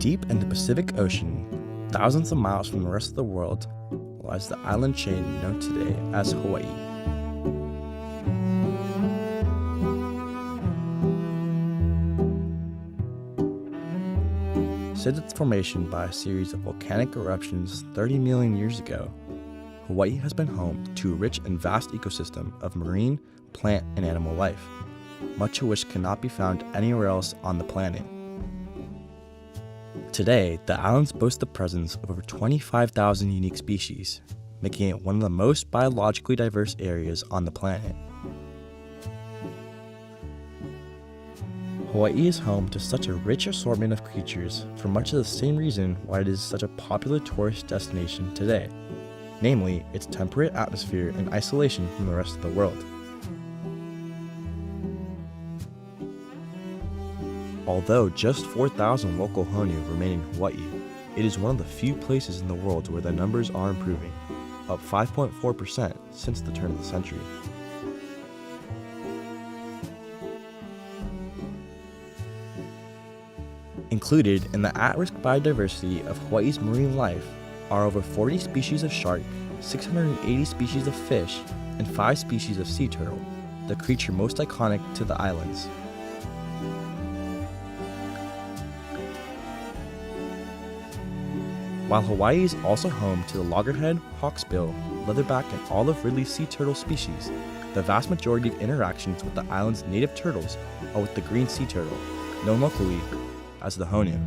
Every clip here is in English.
Deep in the Pacific Ocean, thousands of miles from the rest of the world, lies the island chain known today as Hawaii. Since its formation by a series of volcanic eruptions 30 million years ago, Hawaii has been home to a rich and vast ecosystem of marine, plant, and animal life, much of which cannot be found anywhere else on the planet. Today, the islands boast the presence of over 25,000 unique species, making it one of the most biologically diverse areas on the planet. Hawaii is home to such a rich assortment of creatures for much of the same reason why it is such a popular tourist destination today, namely its temperate atmosphere and isolation from the rest of the world. Although just 4,000 local Honu remain in Hawaii, it is one of the few places in the world where the numbers are improving, up 5.4% since the turn of the century. Included in the at-risk biodiversity of Hawaii's marine life are over 40 species of shark, 680 species of fish, and 5 species of sea turtle, the creature most iconic to the islands. While Hawaii is also home to the loggerhead, hawksbill, leatherback, and olive ridley sea turtle species, the vast majority of interactions with the island's native turtles are with the green sea turtle, known locally as the Honu.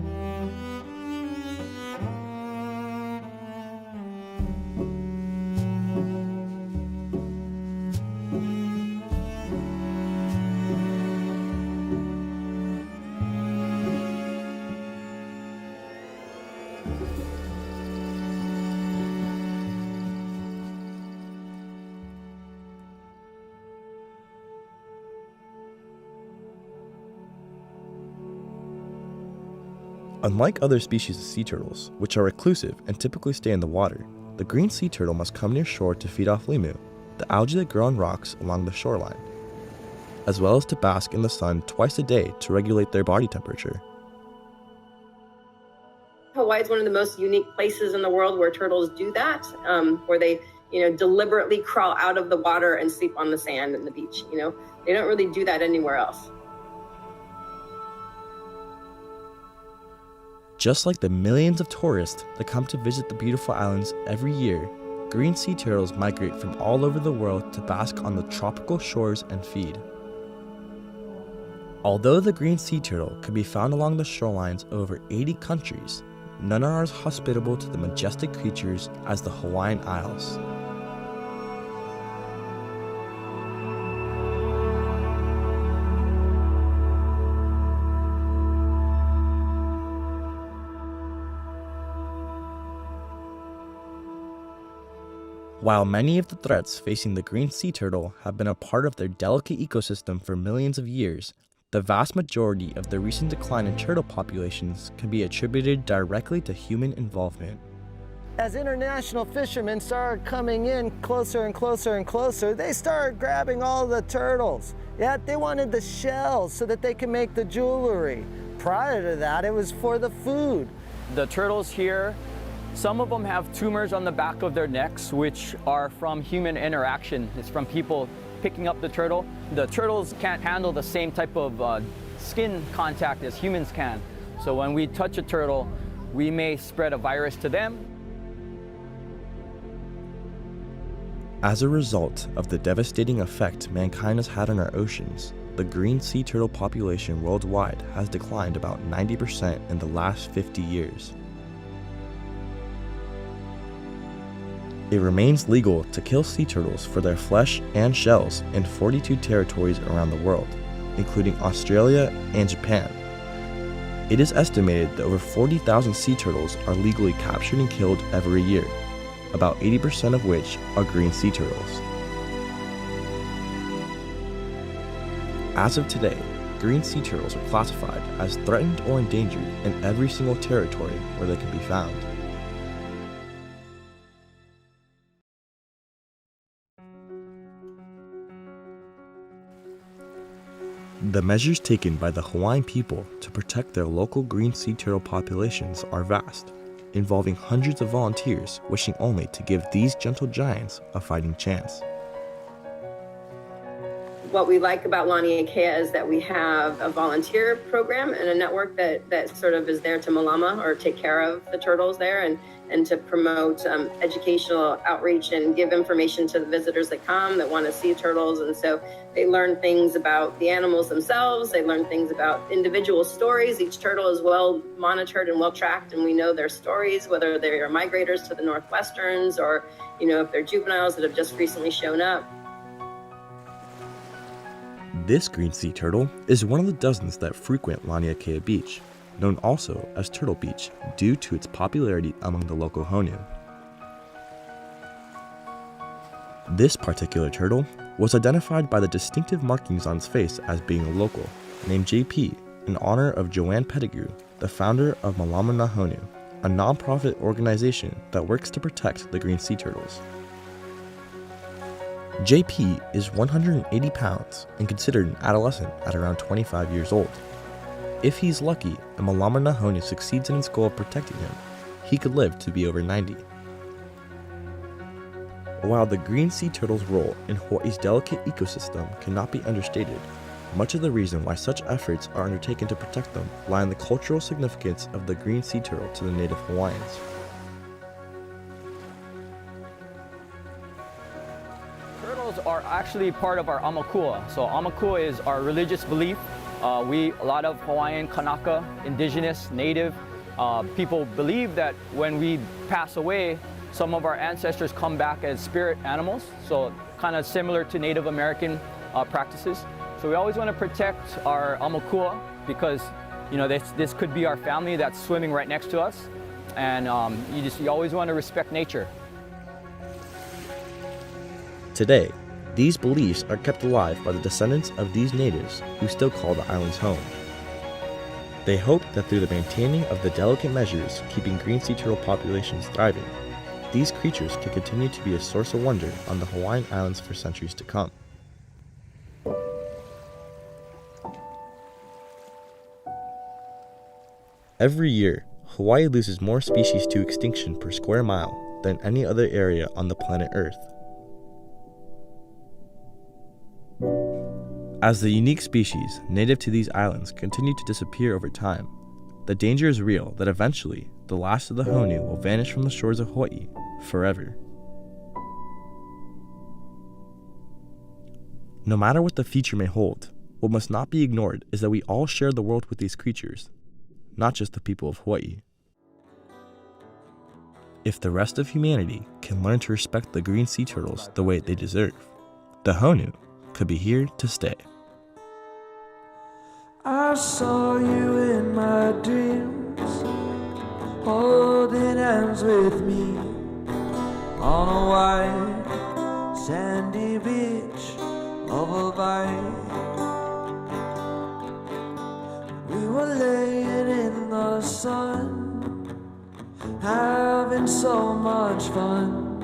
Unlike other species of sea turtles, which are reclusive and typically stay in the water, the green sea turtle must come near shore to feed off limu, the algae that grow on rocks along the shoreline, as well as to bask in the sun twice a day to regulate their body temperature. Hawaii is one of the most unique places in the world where turtles do that, where they, deliberately crawl out of the water and sleep on the sand and the beach. They don't really do that anywhere else. Just like the millions of tourists that come to visit the beautiful islands every year, green sea turtles migrate from all over the world to bask on the tropical shores and feed. Although the green sea turtle can be found along the shorelines of over 80 countries, none are as hospitable to the majestic creatures as the Hawaiian Isles. While many of the threats facing the green sea turtle have been a part of their delicate ecosystem for millions of years, the vast majority of the recent decline in turtle populations can be attributed directly to human involvement. As international fishermen started coming in closer and closer and closer, they started grabbing all the turtles. Yet they wanted the shells so that they could make the jewelry. Prior to that, it was for the food. The turtles here, some of them have tumors on the back of their necks, which are from human interaction. It's from people picking up the turtle. The turtles can't handle the same type of skin contact as humans can. So when we touch a turtle, we may spread a virus to them. As a result of the devastating effect mankind has had on our oceans, the green sea turtle population worldwide has declined about 90% in the last 50 years. It remains legal to kill sea turtles for their flesh and shells in 42 territories around the world, including Australia and Japan. It is estimated that over 40,000 sea turtles are legally captured and killed every year, about 80% of which are green sea turtles. As of today, green sea turtles are classified as threatened or endangered in every single territory where they can be found. The measures taken by the Hawaiian people to protect their local green sea turtle populations are vast, involving hundreds of volunteers wishing only to give these gentle giants a fighting chance. What we like about Laniakea is that we have a volunteer program and a network that sort of is there to malama or take care of the turtles there and to promote educational outreach and give information to the visitors that come that want to see turtles. And so they learn things about the animals themselves. They learn things about individual stories. Each turtle is well monitored and well tracked, and we know their stories, whether they are migrators to the Northwesterns or, if they're juveniles that have just recently shown up. This green sea turtle is one of the dozens that frequent Laniakea Beach, known also as Turtle Beach due to its popularity among the local Honu. This particular turtle was identified by the distinctive markings on its face as being a local, named JP, in honor of Joanne Pettigrew, the founder of Malama na Honu, a non-profit organization that works to protect the green sea turtles. JP is 180 pounds and considered an adolescent at around 25 years old. If he's lucky and Malama na Honu succeeds in its goal of protecting him, he could live to be over 90. While the green sea turtle's role in Hawaii's delicate ecosystem cannot be understated, much of the reason why such efforts are undertaken to protect them lie in the cultural significance of the green sea turtle to the native Hawaiians. Turtles are actually part of our amakua. So amakua is our religious belief. A lot of Hawaiian, Kanaka, indigenous, native people believe that when we pass away, some of our ancestors come back as spirit animals. So kind of similar to Native American practices. So we always want to protect our amakua because this could be our family that's swimming right next to us, and you always want to respect nature. Today, these beliefs are kept alive by the descendants of these natives who still call the islands home. They hope that through the maintaining of the delicate measures keeping green sea turtle populations thriving, these creatures can continue to be a source of wonder on the Hawaiian Islands for centuries to come. Every year, Hawaii loses more species to extinction per square mile than any other area on the planet Earth. As the unique species native to these islands continue to disappear over time, the danger is real that eventually the last of the Honu will vanish from the shores of Hawaii forever. No matter what the future may hold, what must not be ignored is that we all share the world with these creatures, not just the people of Hawaii. If the rest of humanity can learn to respect the green sea turtles the way they deserve, the Honu could be here to stay. I saw you in my dreams, holding hands with me on a white sandy beach of Hawaii. We were laying in the sun, having so much fun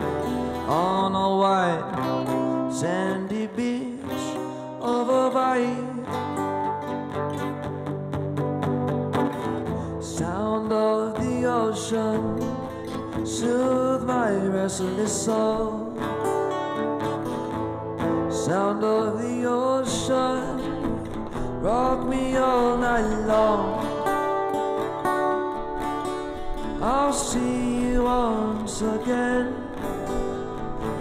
on a white sandy beach of Hawaii. Sound of the ocean soothe my restless soul. Sound of the ocean rock me all night long. I'll see you once again,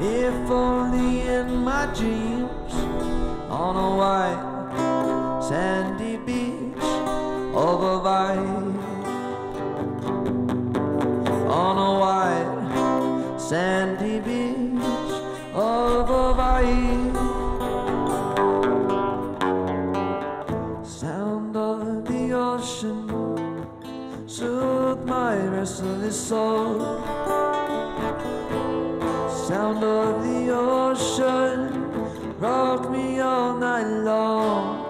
if only in my dreams, on a white sandy beach of Hawaii. On a white sandy beach of Hawaii. Sound of the ocean soothe my restless soul. Sound of the ocean rock me all night long.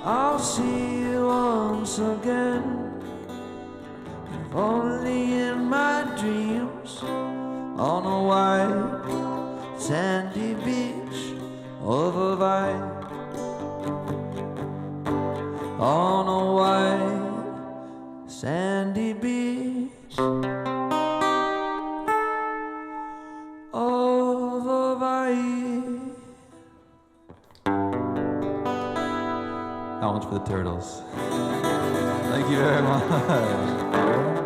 I'll see you once again, if only in my dreams, on a white sandy beach of a vine on a white sandy beach of a vine. That one's for the turtles. Thank you very much.